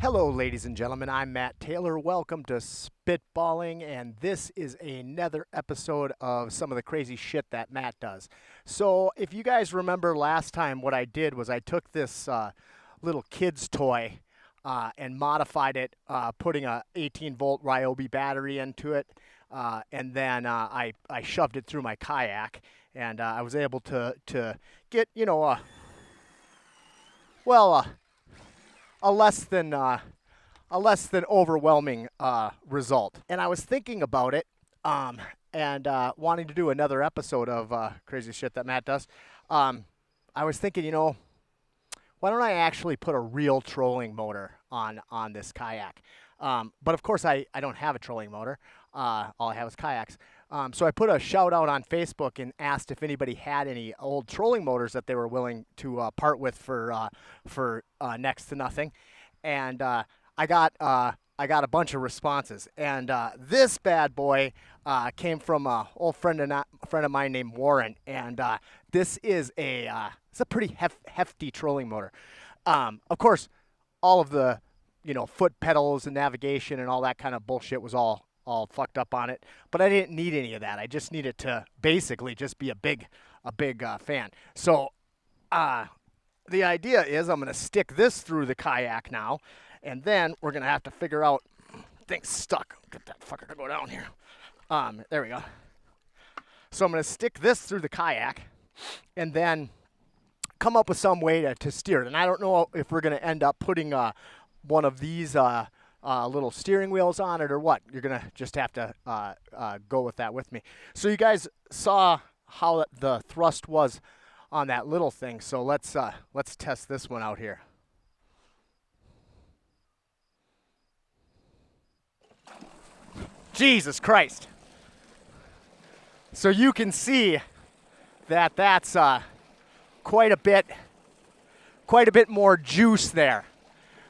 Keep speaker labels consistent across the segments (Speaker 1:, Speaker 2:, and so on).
Speaker 1: Hello, ladies and gentlemen. I'm Matt Taylor. Welcome to Spitballing, and this is another episode of some of the crazy shit that Matt does. So, if you guys remember last time, what I did was I took this little kid's toy and modified it, putting a 18-volt Ryobi battery into it, and then I shoved it through my kayak, and I was able to get well. A less than overwhelming result. And I was thinking about it, and wanting to do another episode of crazy shit that Matt does. I was thinking, why don't I actually put a real trolling motor on this kayak? But of course, I don't have a trolling motor. All I have is kayaks. So I put a shout out on Facebook and asked if anybody had any old trolling motors that they were willing to part with for next to nothing, and I got a bunch of responses. And this bad boy came from an old friend of mine named Warren, and this is it's a pretty hefty trolling motor. Of course, all of the foot pedals and navigation and all that kind of bullshit was all fucked up on it, but I didn't need any of that. I just needed to basically just be a big fan. So the idea is I'm going to stick this through the kayak now, and then we're going to have to figure out, things stuck. Get that fucker to go down here. There we go. So I'm going to stick this through the kayak and then come up with some way to steer it. And I don't know if we're going to end up putting one of these little steering wheels on it or what. You're going to just have to go with that with me. So you guys saw how the thrust was on that little thing. So let's test this one out here. Jesus Christ. So you can see that that's quite a bit more juice there.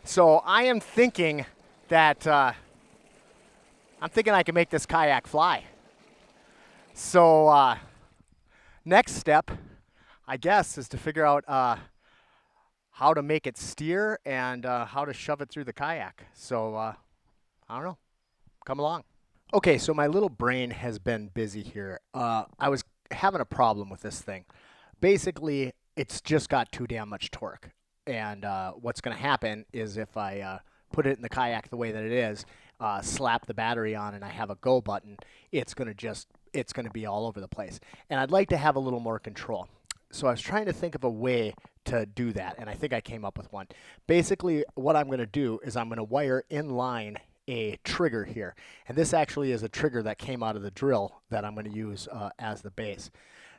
Speaker 1: So I am thinking that I can make this kayak fly. So next step, I guess, is to figure out how to make it steer and how to shove it through the kayak. So I don't know. Come along. Okay, so my little brain has been busy here. I was having a problem with this thing. Basically, it's just got too damn much torque. And what's going to happen is if I put it in the kayak the way that it is, slap the battery on, and I have a go button, it's going to be all over the place. And I'd like to have a little more control. So I was trying to think of a way to do that, and I think I came up with one. Basically, what I'm going to do is I'm going to wire in line a trigger here. And this actually is a trigger that came out of the drill that I'm going to use as the base.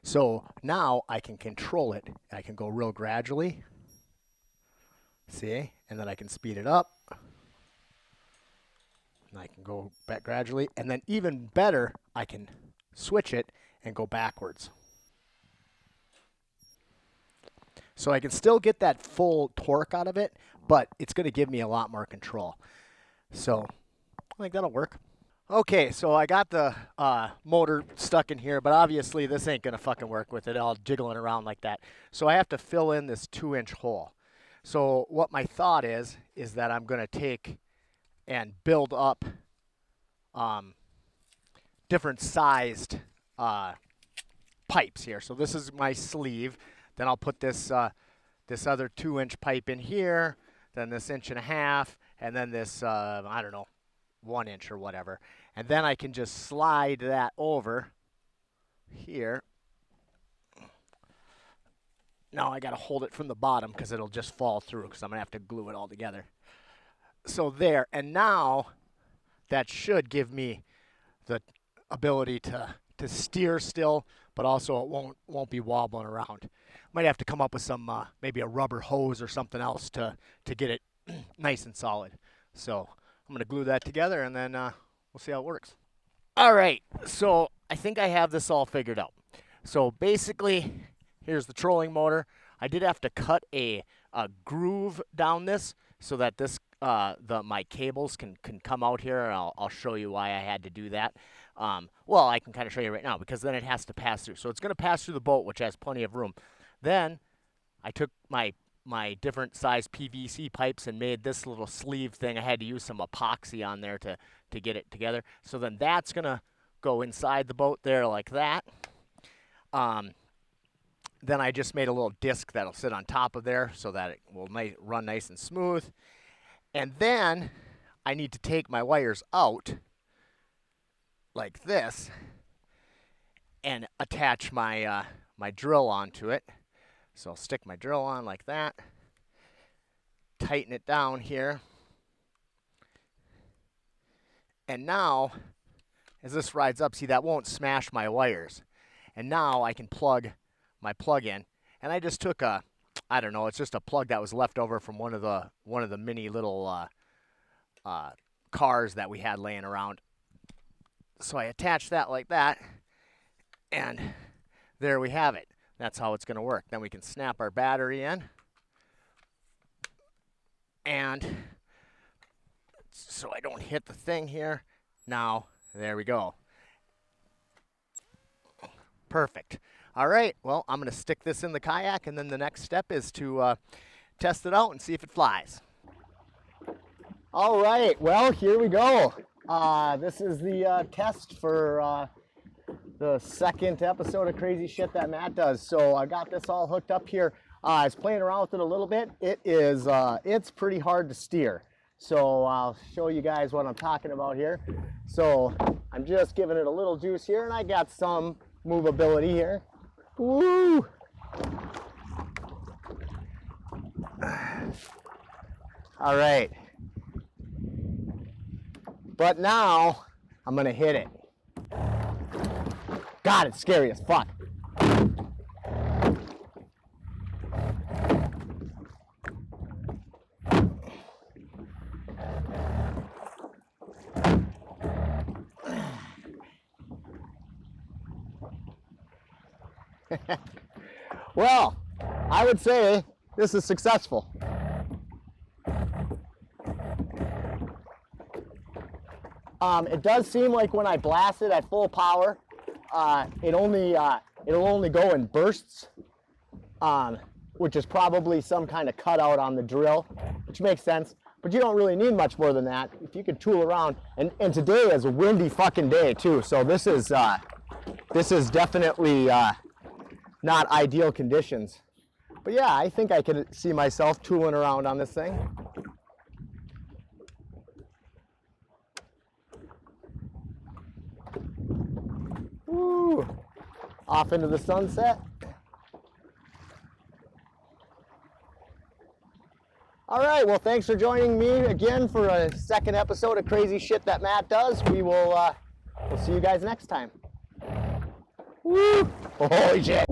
Speaker 1: So now I can control it. I can go real gradually. See? And then I can speed it up. And I can go back gradually. And then even better, I can switch it and go backwards. So I can still get that full torque out of it, but it's going to give me a lot more control. So I think that'll work. Okay, so I got the motor stuck in here, but obviously this ain't going to fucking work with it all jiggling around like that. So I have to fill in this 2-inch hole. So what my thought is that I'm going to take and build up different sized pipes here. So this is my sleeve. Then I'll put this this other 2-inch pipe in here, then this 1.5 inch, and then this, I don't know, 1 inch or whatever. And then I can just slide that over here. Now I got to hold it from the bottom because it'll just fall through because I'm going to have to glue it all together. So there. And now that should give me the ability to steer still, but also it won't be wobbling around. Might have to come up with some, maybe a rubber hose or something else to get it nice and solid. So I'm going to glue that together, and then we'll see how it works. All right, so I think I have this all figured out. So basically, here's the trolling motor. I did have to cut a groove down this so that this my cables can come out here, and I'll show you why I had to do that. Well, I can kind of show you right now because then it has to pass through. So it's going to pass through the boat, which has plenty of room. Then I took my my different size PVC pipes and made this little sleeve thing. I had to use some epoxy on there to get it together. So then that's gonna go inside the boat there like that. Then I just made a little disc that'll sit on top of there so that it will run nice and smooth. And then I need to take my wires out like this and attach my my drill onto it. So I'll stick my drill on like that, tighten it down here, and now as this rides up, see, that won't smash my wires. And now I can plug my plug in, and I just took a, I don't know, it's just a plug that was left over from one of the mini little cars that we had laying around. So I attach that like that, and there we have it. That's how it's going to work. Then we can snap our battery in, and so I don't hit the thing here. Now, there we go. Perfect. All right, well, I'm going to stick this in the kayak, and then the next step is to test it out and see if it flies. All right, well, here we go. This is the test for the second episode of Crazy Shit That Matt Does. So I got this all hooked up here. I was playing around with it a little bit. It's pretty hard to steer. So I'll show you guys what I'm talking about here. So I'm just giving it a little juice here, and I got some movability here. Woo! All right. But now I'm gonna hit it. God, it's scary as fuck. Well, I would say this is successful. It does seem like when I blast it at full power, it'll only go in bursts, which is probably some kind of cutout on the drill, which makes sense. But you don't really need much more than that. If you could tool around, and today is a windy fucking day too, so this is definitely not ideal conditions. But yeah, I think I could see myself tooling around on this thing. Woo! Off into the sunset. All right, well, thanks for joining me again for a second episode of Crazy Shit That Matt Does. We'll see you guys next time. Woo! Holy shit!